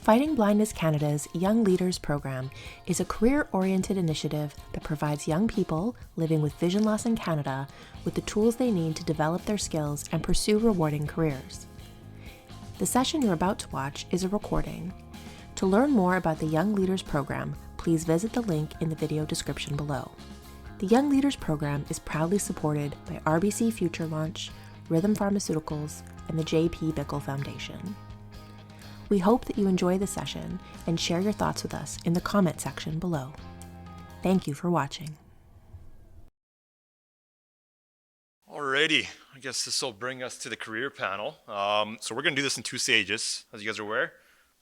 Fighting Blindness Canada's Young Leaders program is a career-oriented initiative that provides young people living with vision loss in Canada with the tools they need to develop their skills and pursue rewarding careers. The session you're about to watch is a recording. To learn more about the Young Leaders program, please visit the link in the video description below. The Young Leaders program is proudly supported by RBC Future Launch, Rhythm Pharmaceuticals, and the J.P. Bickell Foundation. We hope that you enjoy the session and share your thoughts with us in the comment section below. Thank you for watching. Alrighty, I guess this will bring us to the career panel. So we're going to do this in two stages, as you guys are aware.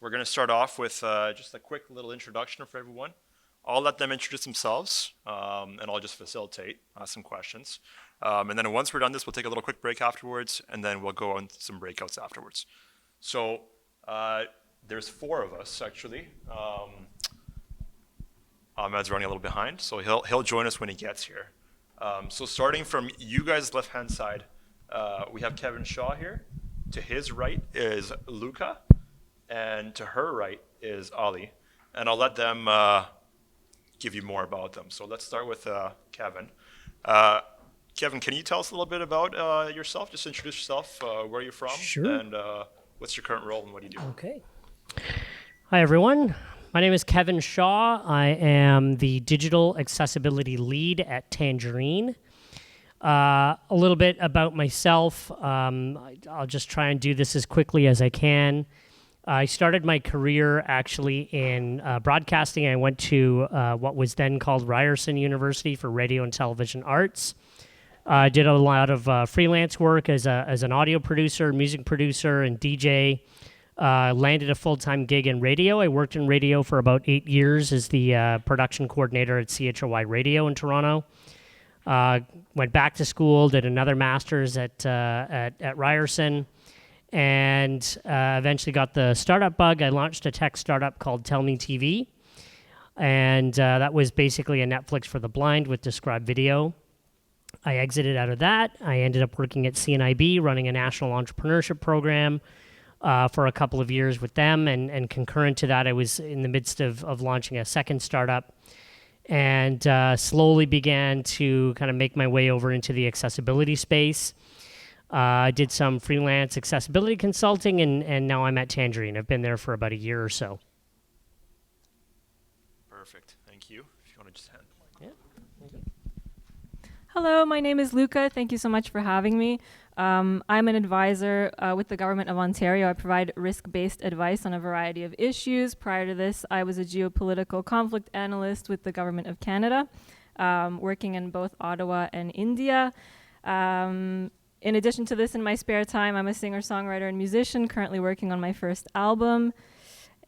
We're going to start off with just a quick little introduction for everyone. I'll let them introduce themselves, and I'll just facilitate, ask some questions. And then once we're done this, we'll take a little quick break afterwards, and then we'll go on some breakouts afterwards. So there's four of us, actually. Ahmed's running a little behind, so he'll join us when he gets here. So starting from you guys' left-hand side, we have Kevin Shaw here. To his right is Luca, and to her right is Ali. And I'll let them give you more about them. So let's start with Kevin. Kevin, can you tell us a little bit about yourself? Just introduce yourself, where you're from, Sure. And what's your current role and what do you do? Okay. Hi, everyone. My name is Kevin Shaw. I am the Digital Accessibility Lead at Tangerine. A little bit about myself. I'll just try and do this as quickly as I can. I started my career actually in broadcasting. I went to what was then called Ryerson University for Radio and Television Arts. I did a lot of freelance work as an audio producer, music producer, and DJ. Landed a full-time gig in radio. I worked in radio for about 8 years as the production coordinator at CHOY Radio in Toronto. Went back to school, did another master's at Ryerson, and eventually got the startup bug. I launched a tech startup called Tell Me TV, and that was basically a Netflix for the blind with described video. I exited out of that. I ended up working at CNIB, running a national entrepreneurship program for a couple of years with them, and concurrent to that, I was in the midst of launching a second startup, and slowly began to kind of make my way over into the accessibility space. I did some freelance accessibility consulting, and now I'm at Tangerine. I've been there for about a year or so. Perfect. Thank you. If you want to just hand the mic. Yeah. Okay. Hello, my name is Luca. Thank you so much for having me. I'm an advisor with the Government of Ontario. I provide risk-based advice on a variety of issues. Prior to this, I was a geopolitical conflict analyst with the Government of Canada, working in both Ottawa and India. In addition to this, in my spare time, I'm a singer-songwriter and musician, currently working on my first album.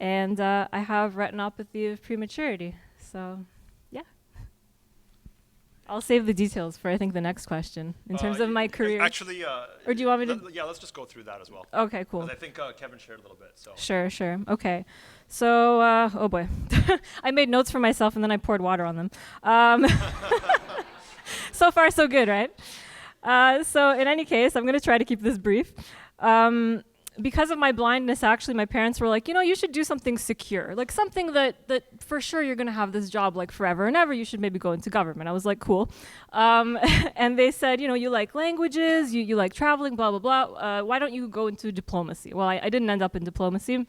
And I have retinopathy of prematurity. So, yeah. I'll save the details for, I think, the next question in terms of my career. Actually, or do you want me to? Yeah, let's just go through that as well. Okay, cool. 'Cause I think Kevin shared a little bit. So. Sure. Okay. So, oh boy. I made notes for myself and then I poured water on them. So far, so good, right? So in any case, I'm going to try to keep this brief. Because of my blindness, actually, my parents were like, you should do something secure, like something that for sure you're going to have this job like forever and ever. You should maybe go into government. I was like, cool. And they said, you like languages, you like traveling, blah, blah, blah. Why don't you go into diplomacy? Well, I didn't end up in diplomacy,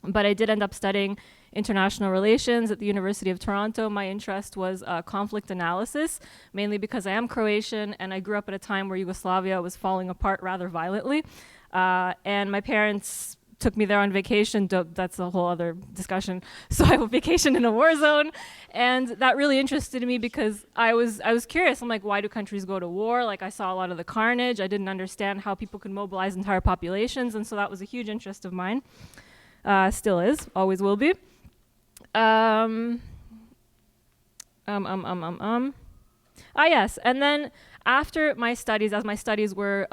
but I did end up studying international relations at the University of Toronto. My interest was conflict analysis, mainly because I am Croatian and I grew up at a time where Yugoslavia was falling apart rather violently. And my parents took me there on vacation. That's a whole other discussion. So I vacationed in a war zone, and that really interested me because I was curious. I'm like, why do countries go to war? Like, I saw a lot of the carnage. I didn't understand how people could mobilize entire populations, and so that was a huge interest of mine. Still is, always will be. Yes, and then after my studies, as my studies were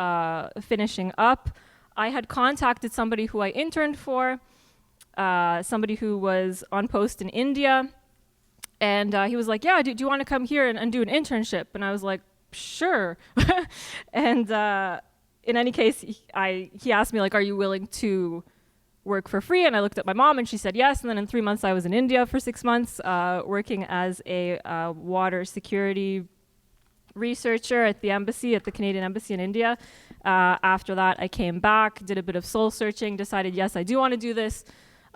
finishing up, I had contacted somebody who I interned for, somebody who was on post in India, and he was like, yeah, do you want to come here and do an internship? And I was like, sure. And in any case, he asked me, like, are you willing to work for free? And I looked at my mom and she said yes. And then in 3 months, I was in India for 6 months, working as a water security researcher at the embassy, at the Canadian Embassy in India. After that, I came back, did a bit of soul searching, decided, yes, I do want to do this.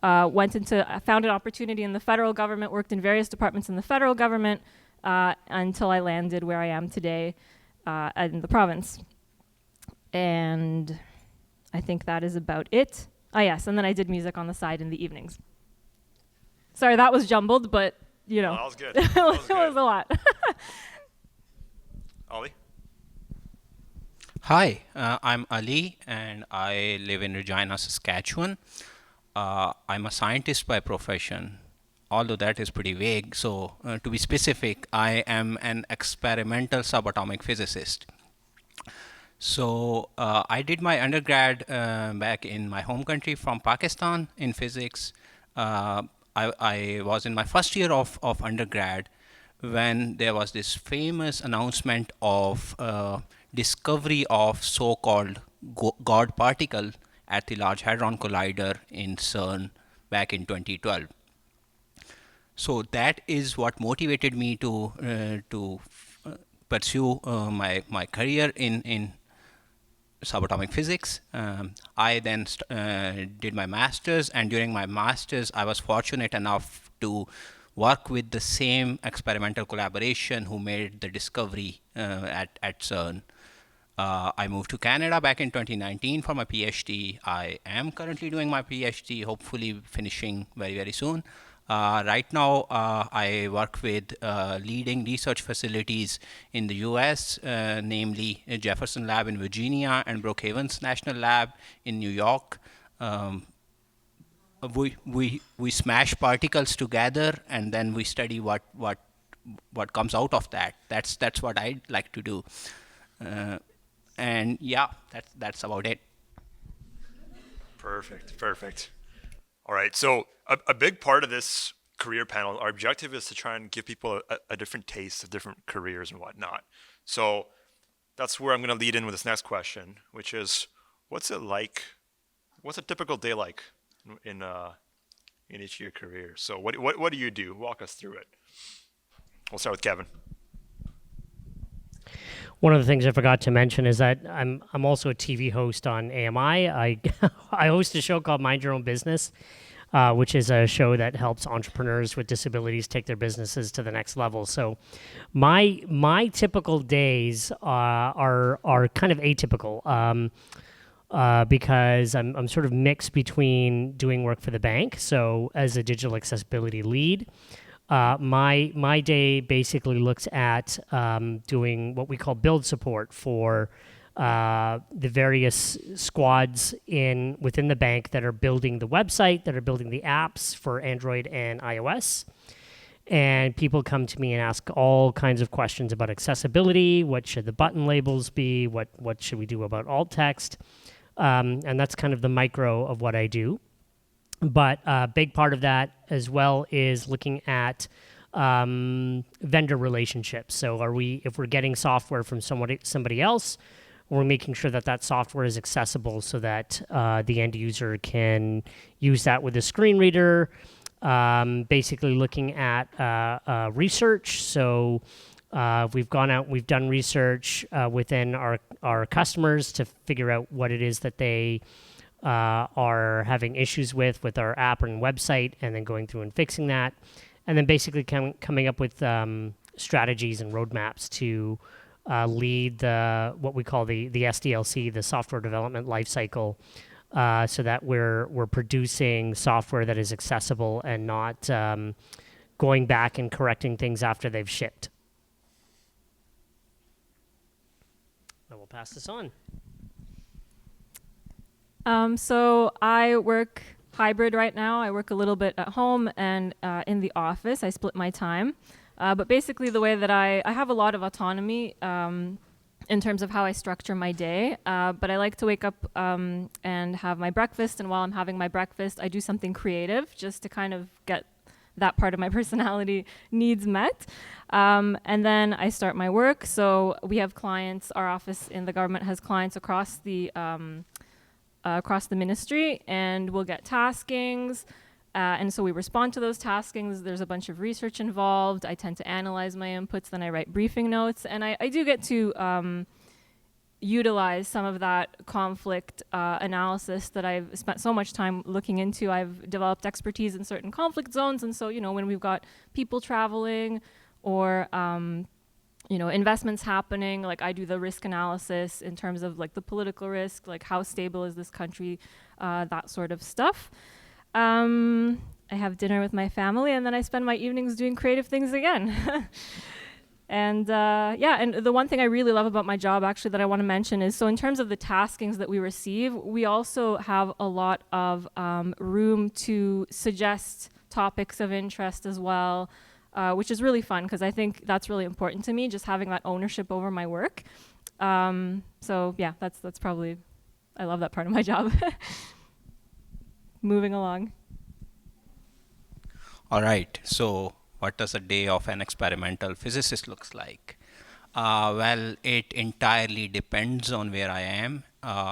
I found an opportunity in the federal government, worked in various departments in the federal government until I landed where I am today in the province. And I think that is about it. Oh, yes, and then I did music on the side in the evenings. Sorry, that was jumbled, but, you know. No, that was good. It was a lot. Ollie? Hi, I'm Ali, and I live in Regina, Saskatchewan. I'm a scientist by profession, although that is pretty vague. So to be specific, I am an experimental subatomic physicist. So I did my undergrad back in my home country from Pakistan in physics. I was in my first year of undergrad when there was this famous announcement of discovery of so-called God particle at the Large Hadron Collider in CERN back in 2012. So that is what motivated me to pursue my career in subatomic physics. I then did my master's, and during my master's, I was fortunate enough to work with the same experimental collaboration who made the discovery at CERN. I moved to Canada back in 2019 for my PhD. I am currently doing my PhD, hopefully finishing very, very soon. Right now, I work with leading research facilities in the US, namely Jefferson Lab in Virginia and Brookhaven's National Lab in New York. We smash particles together, and then we study what comes out of that. That's what I like to do. And yeah, that's about it. Perfect. All right, so a big part of this career panel, our objective is to try and give people a different taste of different careers and whatnot. So that's where I'm going to lead in with this next question, which is, what's it like? What's a typical day like in each of your careers? So what do you do? Walk us through it. We'll start with Kevin. One of the things I forgot to mention is that I'm also a TV host on AMI. I host a show called Mind Your Own Business, which is a show that helps entrepreneurs with disabilities take their businesses to the next level. So my typical days are kind of atypical because I'm sort of mixed between doing work for the bank. So as a digital accessibility lead, my day basically looks at doing what we call build support for the various squads within the bank that are building the website, that are building the apps for Android and iOS. And people come to me and ask all kinds of questions about accessibility. What should the button labels be? What should we do about alt text? And that's kind of the micro of what I do. But a big part of that as well is looking at vendor relationships. So if we're getting software from somebody else, we're making sure that software is accessible so that the end user can use that with a screen reader. Basically looking at research. So we've gone out, we've done research within our customers to figure out what it is that they are having issues with our app and website, and then going through and fixing that, and then basically coming up with strategies and roadmaps to lead what we call the SDLC, the software development lifecycle, so that we're producing software that is accessible and not going back and correcting things after they've shipped. I will pass this on. So I work hybrid right now. I work a little bit at home and in the office. I split my time. But basically the way that I have a lot of autonomy in terms of how I structure my day. But I like to wake up and have my breakfast. And while I'm having my breakfast, I do something creative just to kind of get that part of my personality needs met. And then I start my work. So we have clients. Our office in the government has clients across the across the ministry, and we'll get taskings. And so we respond to those taskings. There's a bunch of research involved. I tend to analyze my inputs, then I write briefing notes. And I do get to utilize some of that conflict analysis that I've spent so much time looking into. I've developed expertise in certain conflict zones. And so, when we've got people traveling or investments happening, like I do the risk analysis in terms of like the political risk, like how stable is this country, that sort of stuff. I have dinner with my family, and then I spend my evenings doing creative things again. And and the one thing I really love about my job actually that I want to mention is, so in terms of the taskings that we receive, we also have a lot of room to suggest topics of interest as well, which is really fun because I think that's really important to me, just having that ownership over my work. So yeah, that's probably, I love that part of my job. Moving along. All right, so what does a day of an experimental physicist looks like? Well, it entirely depends on where I am.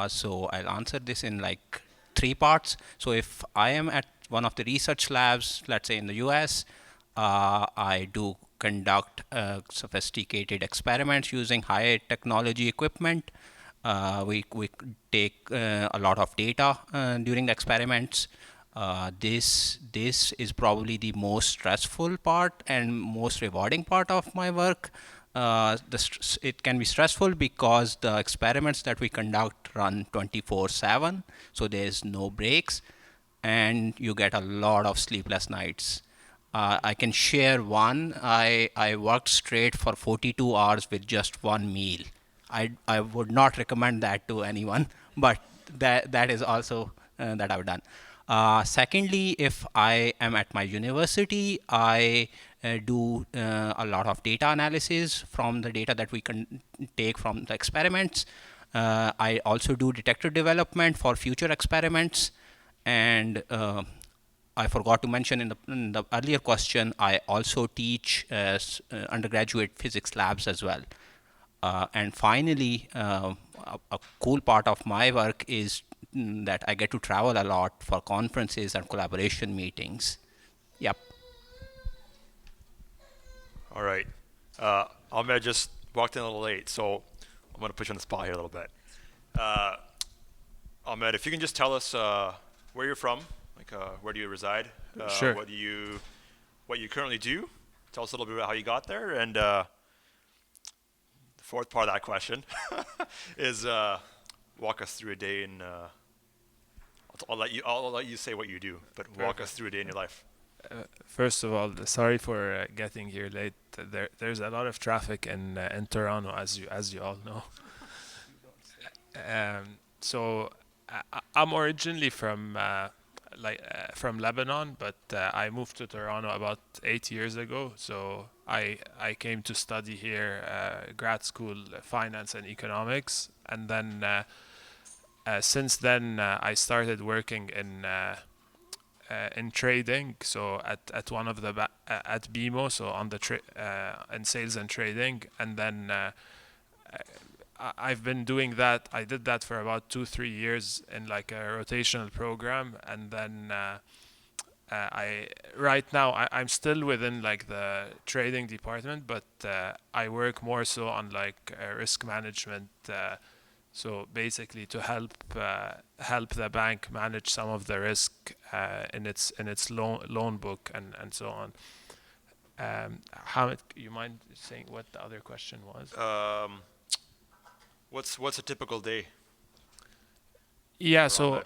So I'll answer this in like 3 parts. So if I am at one of the research labs, let's say in the US, I do conduct sophisticated experiments using high technology equipment. We take a lot of data during the experiments. This is probably the most stressful part and most rewarding part of my work. It can be stressful because the experiments that we conduct run 24/7, so there's no breaks, and you get a lot of sleepless nights. I can share one. I worked straight for 42 hours with just one meal. I would not recommend that to anyone, but that is also that I've done. Secondly, if I am at my university, I do a lot of data analysis from the data that we can take from the experiments. I also do detector development for future experiments. And I forgot to mention in the earlier question, I also teach undergraduate physics labs as well. And finally, a cool part of my work is that I get to travel a lot for conferences and collaboration meetings. Yep. All right. Ahmed just walked in a little late, so I'm going to put you on the spot here a little bit. Ahmed, if you can just tell us where you're from, like where do you reside? Sure. What you currently do? Tell us a little bit about how you got there, and the fourth part of that question is walk us through a day in. I'll let you say what you do, but walk us through a day in your life. First of all, sorry for getting here late. There's a lot of traffic in Toronto, as you all know. So I'm originally from Lebanon, but I moved to Toronto about 8 years ago. So I came to study here, grad school, finance and economics, and then since then I started working in trading. So at one of the at BMO, so on the in sales and trading, and then I've been doing that. I did that for about 2-3 years in like a rotational program, and then right now I'm still within like the trading department, but I work more so on like risk management. So basically to help the bank manage some of the risk in its loan book and so on. Haamid, you mind saying what the other question was? What's a typical day? Yeah, so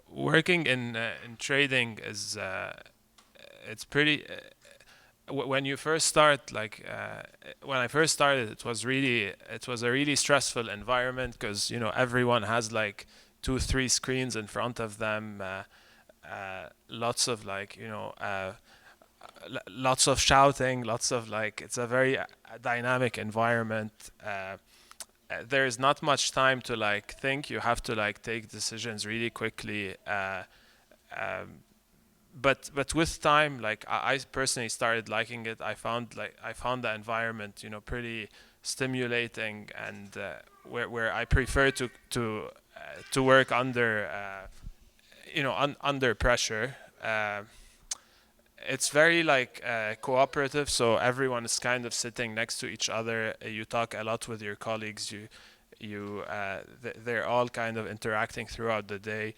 working in trading is it's pretty. When you first start, when I first started, it was a really stressful environment because everyone has like 2-3 screens in front of them, lots of lots of shouting, lots of it's a very dynamic environment. There's not much time to think. You have to take decisions really quickly. But with time, I personally started liking it. I found the environment, pretty stimulating, and where I prefer to to work under under pressure. It's very like cooperative, so everyone is kind of sitting next to each other. You talk a lot with your colleagues. They're all kind of interacting throughout the day.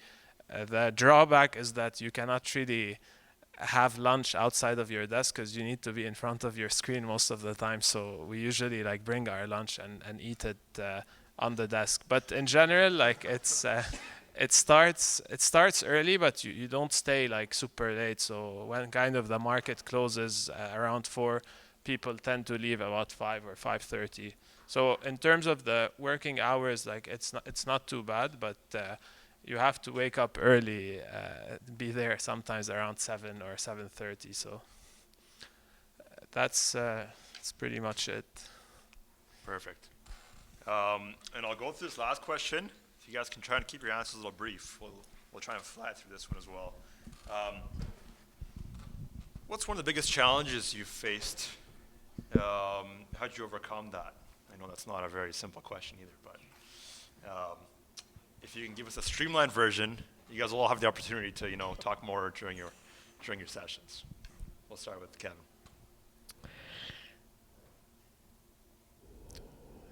The drawback is that you cannot really have lunch outside of your desk because you need to be in front of your screen most of the time. So we usually like bring our lunch and eat it on the desk. But in general, like it starts early, but you don't stay like super late. So when kind of the market closes around 4, people tend to leave about 5 or 5:30. So in terms of the working hours, like it's not too bad, but you have to wake up early, be there sometimes around 7 or 7:30. So that's pretty much it. Perfect. And I'll go through this last question. If you guys can try and keep your answers a little brief, we'll try and fly through this one as well. What's one of the biggest challenges you've faced? How did you overcome that? I know that's not a very simple question either, but if you can give us a streamlined version, you guys will all have the opportunity to talk more during your sessions. We'll start with Kevin.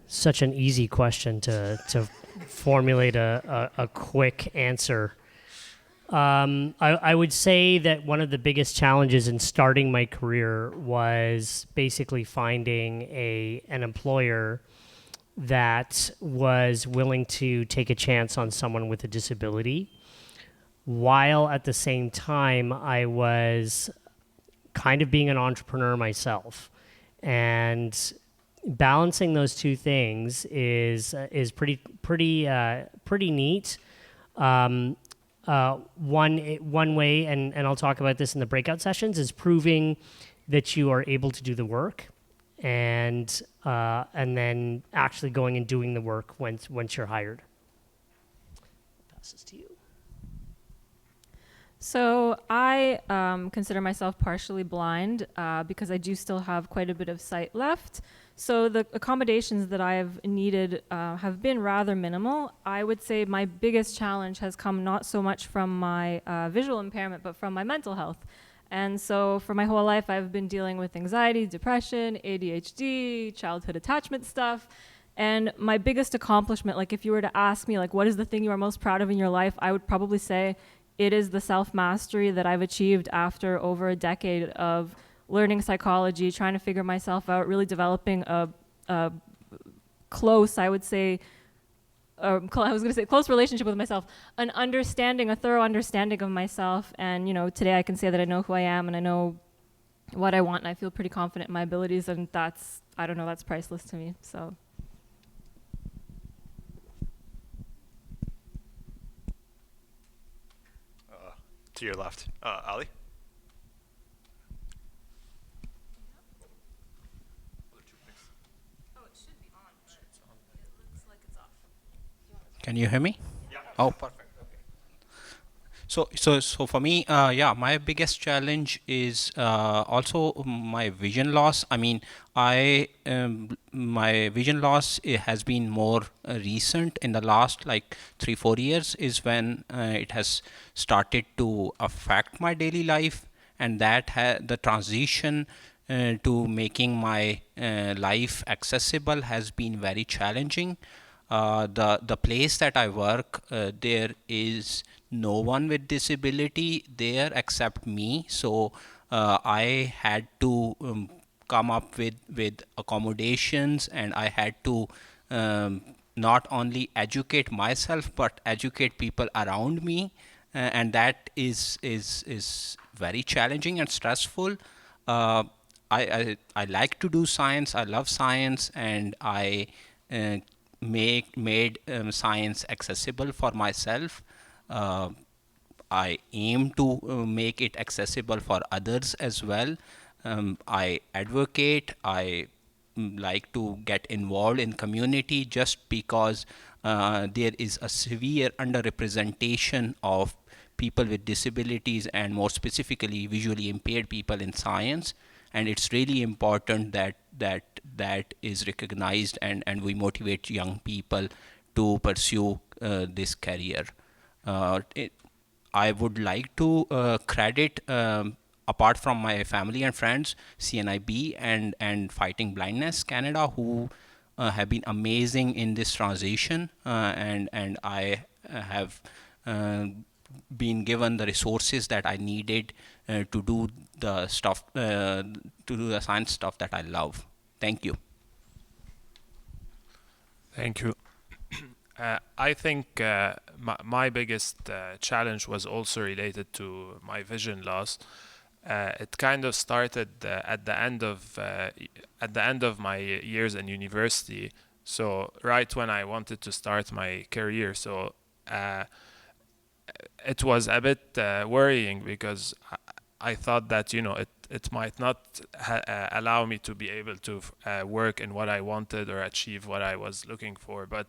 Such an easy question to formulate a quick answer. I would say that one of the biggest challenges in starting my career was basically finding an employer that was willing to take a chance on someone with a disability, while at the same time I was kind of being an entrepreneur myself. And balancing those two things is pretty neat. One way, and I'll talk about this in the breakout sessions, is proving that you are able to do the work, and then actually going and doing the work once you're hired. Pass this to you. So I consider myself partially blind because I do still have quite a bit of sight left. So the accommodations that I have needed have been rather minimal. I would say my biggest challenge has come not so much from my visual impairment, but from my mental health. And so for my whole life, I've been dealing with anxiety, depression, ADHD, childhood attachment stuff. And my biggest accomplishment, like if you were to ask me, like, what is the thing you are most proud of in your life? I would probably say it is the self-mastery that I've achieved after over a decade of learning psychology, trying to figure myself out, really developing a close, I would say, close relationship with myself, a thorough understanding of myself. And, today I can say that I know who I am and I know what I want, and I feel pretty confident in my abilities, and that's priceless to me, so. To your left, Ali. Can you hear me? Yeah. Oh, perfect. Okay. So for me, my biggest challenge is also my vision loss. I mean, my vision loss has been more recent in the last like 3-4 years is when it has started to affect my daily life, and that the transition to making my life accessible has been very challenging. The place that I work, there is no one with disability there except me. So I had to come up with accommodations, and I had to not only educate myself but educate people around me, and that is very challenging and stressful. I like to do science. I love science, and I made science accessible for myself. I aim to make it accessible for others as well. I advocate. I like to get involved in community just because there is a severe underrepresentation of people with disabilities, and more specifically visually impaired people in science. And it's really important that is recognized, and we motivate young people to pursue this career. I would like to credit, apart from my family and friends, CNIB and Fighting Blindness Canada, who have been amazing in this transition, and I have been given the resources that I needed to do the stuff, to do the science stuff that I love. Thank you. Thank you. I think my biggest challenge was also related to my vision loss. It kind of started at the end of my years in university. So right when I wanted to start my career, so it was a bit worrying because I thought that it might not allow me to be able to work in what I wanted or achieve what I was looking for. But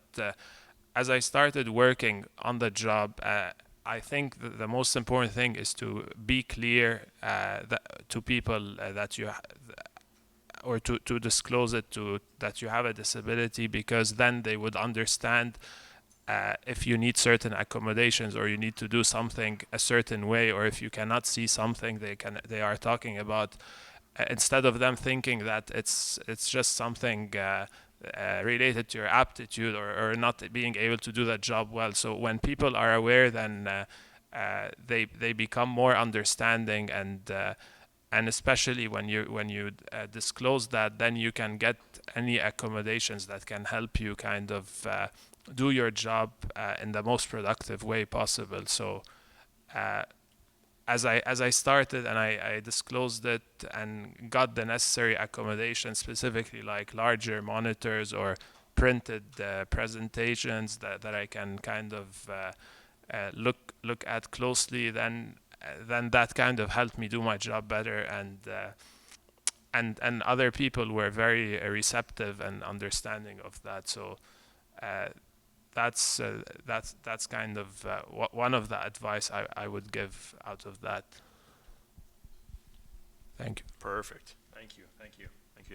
as I started working on the job, I think the most important thing is to be clear to people that you or to disclose it to that you have a disability, because then they would understand if you need certain accommodations or you need to do something a certain way, or if you cannot see something they are talking about, instead of them thinking that it's just something related to your aptitude or not being able to do that job well. So when people are aware, then they become more understanding, and especially when you disclose that, then you can get any accommodations that can help you kind of do your job in the most productive way possible. So as I started and I disclosed it and got the necessary accommodations, specifically like larger monitors or printed presentations that I can kind of look at closely, then that kind of helped me do my job better, and other people were very receptive and understanding of that. So that's kind of one of the advice I would give out of that. Thank you. Perfect. Thank you,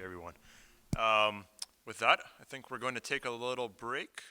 everyone. With that, I think we're going to take a little break.